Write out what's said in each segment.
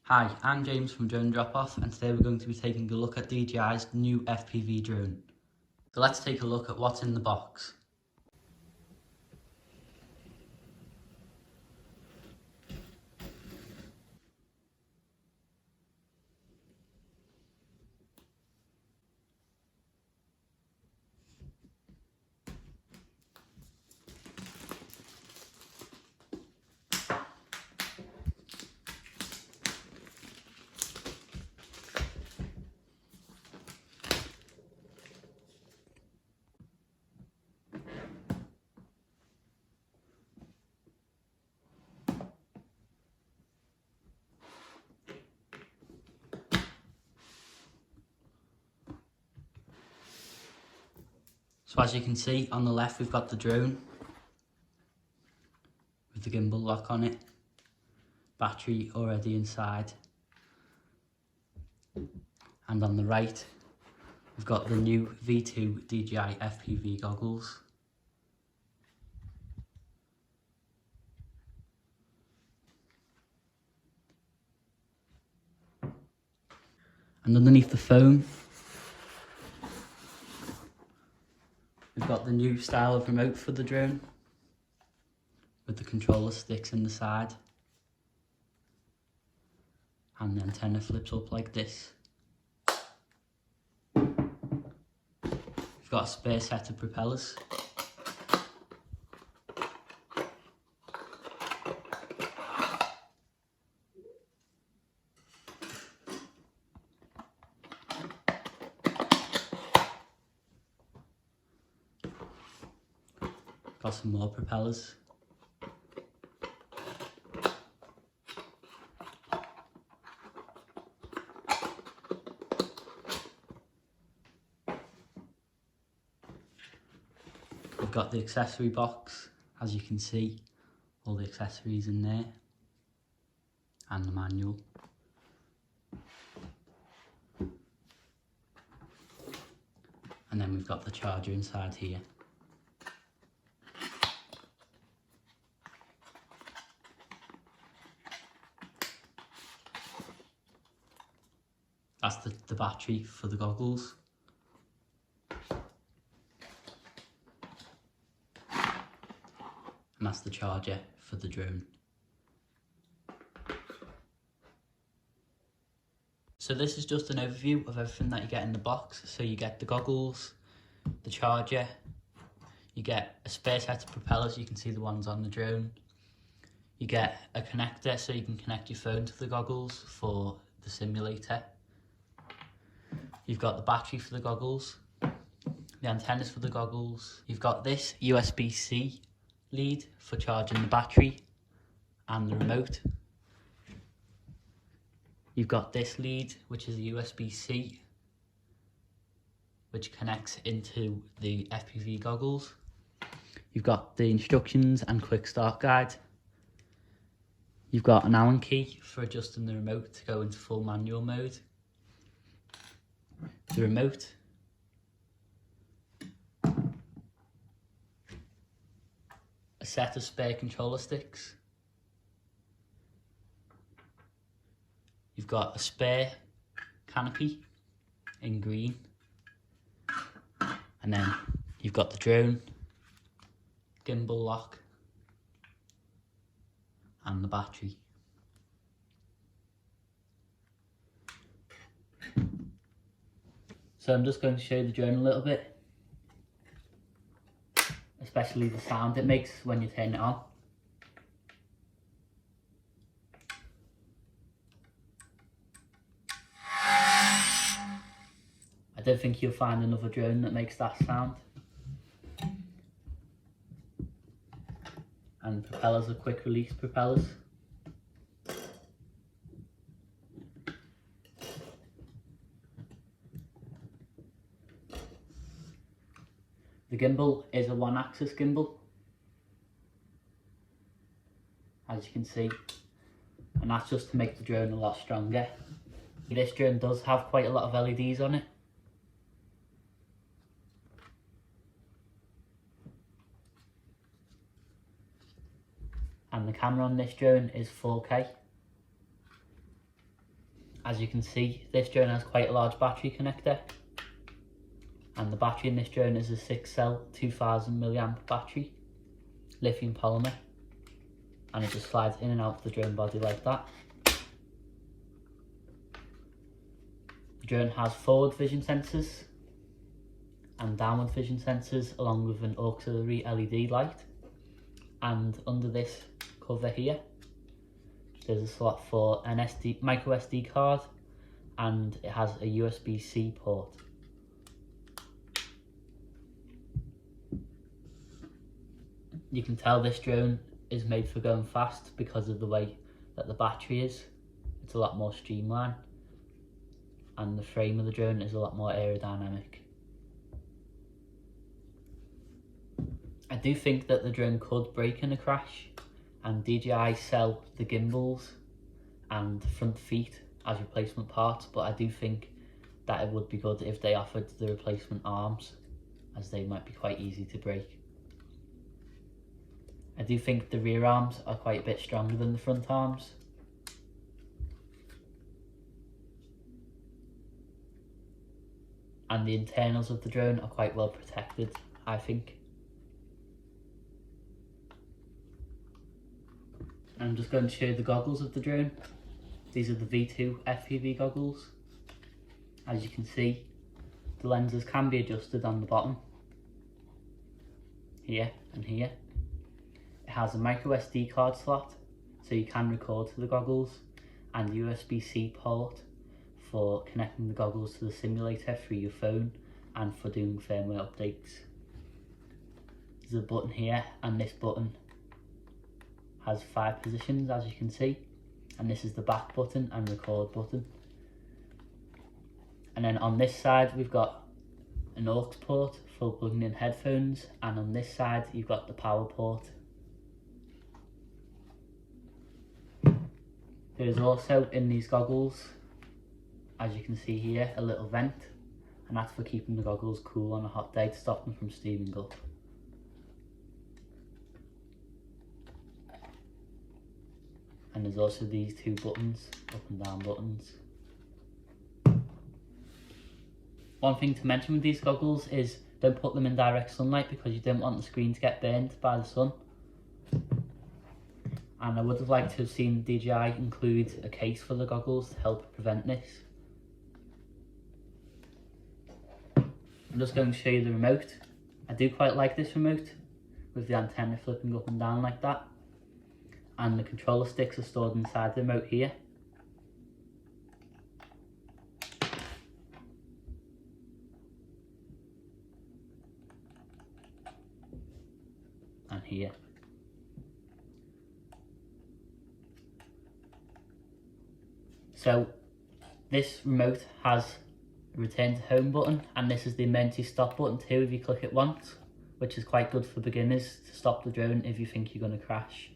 Hi, I'm James from DroneDrop-Off, and today we're going to be taking a look at DJI's new FPV drone. So let's take a look at what's in the box. So as you can see, on the left we've got the drone with the gimbal lock on it, battery already inside. And on the right, we've got the new V2 DJI FPV goggles. And underneath the phone, we've got the new style of remote for the drone, with the controller sticks in the side. And the antenna flips up like this. We've got a spare set of propellers. Got some more propellers. We've got the accessory box, as you can see, all the accessories in there, and the manual. And then we've got the charger inside here. That's the battery for the goggles. And that's the charger for the drone. So this is just an overview of everything that you get in the box. So you get the goggles, the charger, you get a spare set of propellers, you can see the ones on the drone. You get a connector so you can connect your phone to the goggles for the simulator. You've got the battery for the goggles, the antennas for the goggles. You've got this USB-C lead for charging the battery and the remote. You've got this lead, which is a USB-C, which connects into the FPV goggles. You've got the instructions and quick start guide. You've got an Allen key for adjusting the remote to go into full manual mode. The remote. A set of spare controller sticks. You've got a spare canopy in green. And then you've got the drone, gimbal lock, and the battery. So I'm just going to show the drone a little bit, especially the sound it makes when you turn it on. I don't think you'll find another drone that makes that sound. And the propellers are quick release propellers. The gimbal is a one-axis gimbal, as you can see, and that's just to make the drone a lot stronger. This drone does have quite a lot of LEDs on it. And the camera on this drone is 4K. As you can see, this drone has quite a large battery connector, and the battery in this drone is a 6-cell 2000 milliamp battery, lithium polymer, and it just slides in and out of the drone body like that. The drone has forward vision sensors and downward vision sensors, along with an auxiliary LED light, and under this cover here there's a slot for an micro SD card, and it has a USB-C port. You can tell this drone is made for going fast because of the way that the battery is. It's a lot more streamlined, and the frame of the drone is a lot more aerodynamic. I do think that the drone could break in a crash, and DJI sell the gimbals and front feet as replacement parts, but I do think that it would be good if they offered the replacement arms, as they might be quite easy to break. I do think the rear arms are quite a bit stronger than the front arms. And the internals of the drone are quite well protected, I think. I'm just going to show you the goggles of the drone. These are the V2 FPV goggles. As you can see, the lenses can be adjusted on the bottom, here and here. It has a micro SD card slot, so you can record to the goggles, and USB-C port for connecting the goggles to the simulator through your phone and for doing firmware updates. There's a button here, and this button has 5 positions, as you can see, and this is the back button and record button. And then on this side we've got an aux port for plugging in headphones, and on this side you've got the power port. There is also in these goggles, as you can see here, a little vent, and that's for keeping the goggles cool on a hot day to stop them from steaming up. And there's also these 2 buttons, up and down buttons. One thing to mention with these goggles is don't put them in direct sunlight, because you don't want the screen to get burned by the sun. And I would have liked to have seen DJI include a case for the goggles to help prevent this. I'm just going to show you the remote. I do quite like this remote, with the antenna flipping up and down like that. And the controller sticks are stored inside the remote here. And here. So this remote has a return to home button, and this is the emergency stop button too if you click it once, which is quite good for beginners to stop the drone if you think you're going to crash.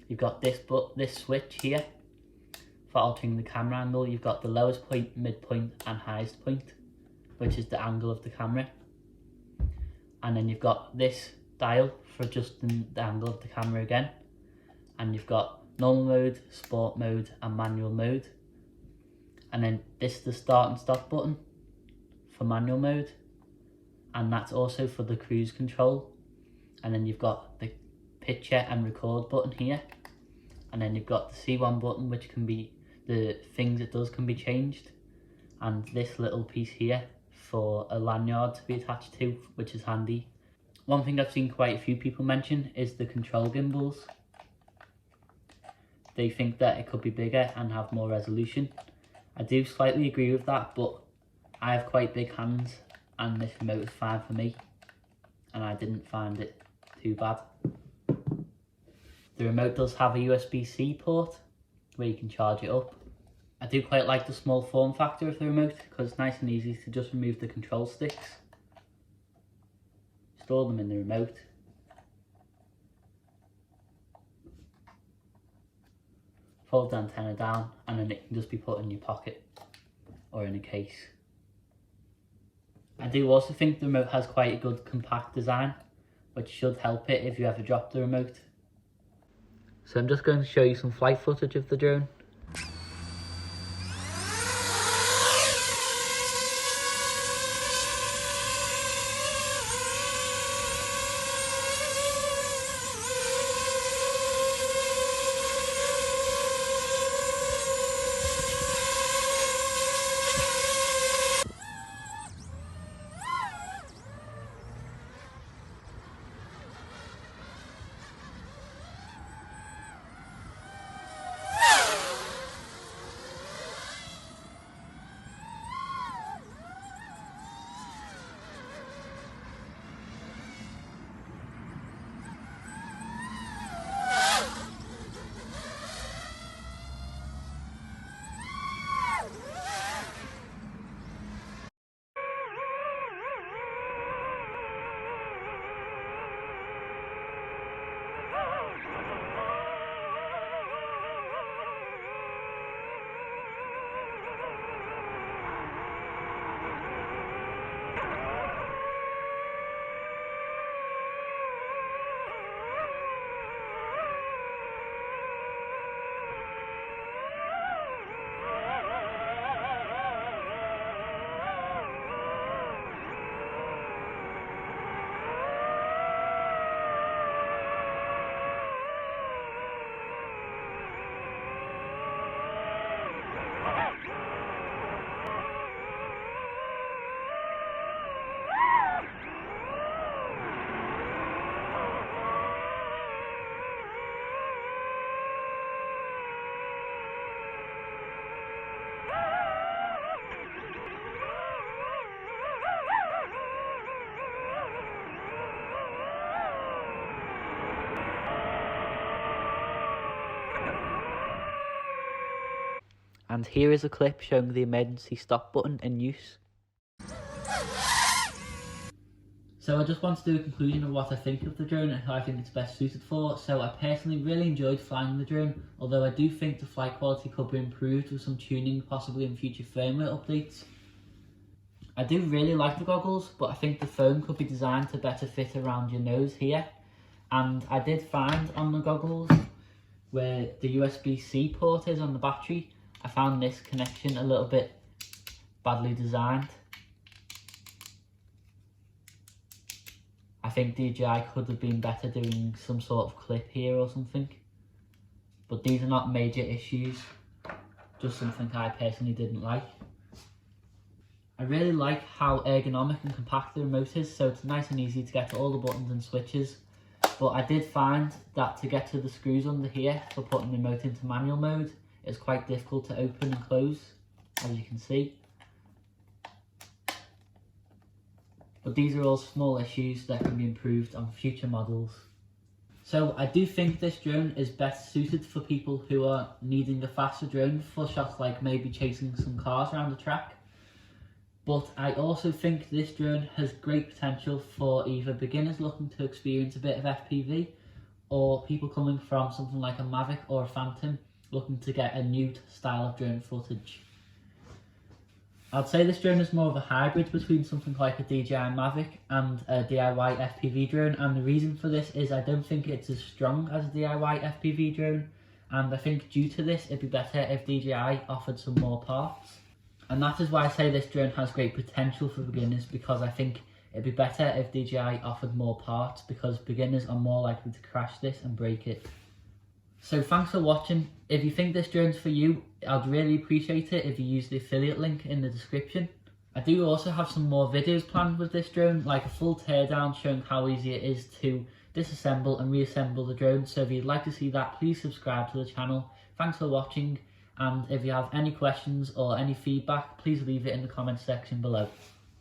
You've got this switch here for altering the camera angle. You've got the lowest point, midpoint and highest point, which is the angle of the camera. And then you've got this dial for adjusting the angle of the camera again. And you've got normal mode, sport mode and manual mode. And then this is the start and stop button for manual mode. And that's also for the cruise control. And then you've got the picture and record button here. And then you've got the C1 button, which can be, the things it does can be changed. And this little piece here for a lanyard to be attached to, which is handy. One thing I've seen quite a few people mention is the control gimbals. They think that it could be bigger and have more resolution. I do slightly agree with that, but I have quite big hands and this remote is fine for me, and I didn't find it too bad. The remote does have a USB-C port where you can charge it up. I do quite like the small form factor of the remote because it's nice and easy to just remove the control sticks, store them in the remote, fold the antenna down, and then it can just be put in your pocket or in a case. I do also think the remote has quite a good compact design, which should help it if you ever drop the remote. So I'm just going to show you some flight footage of the drone. And here is a clip showing the emergency stop button in use. So I just want to do a conclusion of what I think of the drone and who I think it's best suited for. So I personally really enjoyed flying the drone, although I do think the flight quality could be improved with some tuning, possibly in future firmware updates. I do really like the goggles, but I think the foam could be designed to better fit around your nose here. And I did find on the goggles where the USB-C port is on the battery, I found this connection a little bit badly designed. I think DJI could have been better doing some sort of clip here or something. But these are not major issues, just something I personally didn't like. I really like how ergonomic and compact the remote is, so it's nice and easy to get to all the buttons and switches. But I did find that to get to the screws under here for putting the remote into manual mode, it's quite difficult to open and close, as you can see. But these are all small issues that can be improved on future models. So I do think this drone is best suited for people who are needing a faster drone for shots like maybe chasing some cars around the track. But I also think this drone has great potential for either beginners looking to experience a bit of FPV, or people coming from something like a Mavic or a Phantom looking to get a new style of drone footage. I'd say this drone is more of a hybrid between something like a DJI Mavic and a DIY FPV drone, and the reason for this is I don't think it's as strong as a DIY FPV drone, and I think due to this it'd be better if DJI offered some more parts. And that is why I say this drone has great potential for beginners, because I think it'd be better if DJI offered more parts, because beginners are more likely to crash this and break it. So thanks for watching. If you think this drone's for you, I'd really appreciate it if you use the affiliate link in the description. I do also have some more videos planned with this drone, like a full teardown showing how easy it is to disassemble and reassemble the drone. So if you'd like to see that, please subscribe to the channel. Thanks for watching, and if you have any questions or any feedback, please leave it in the comment section below.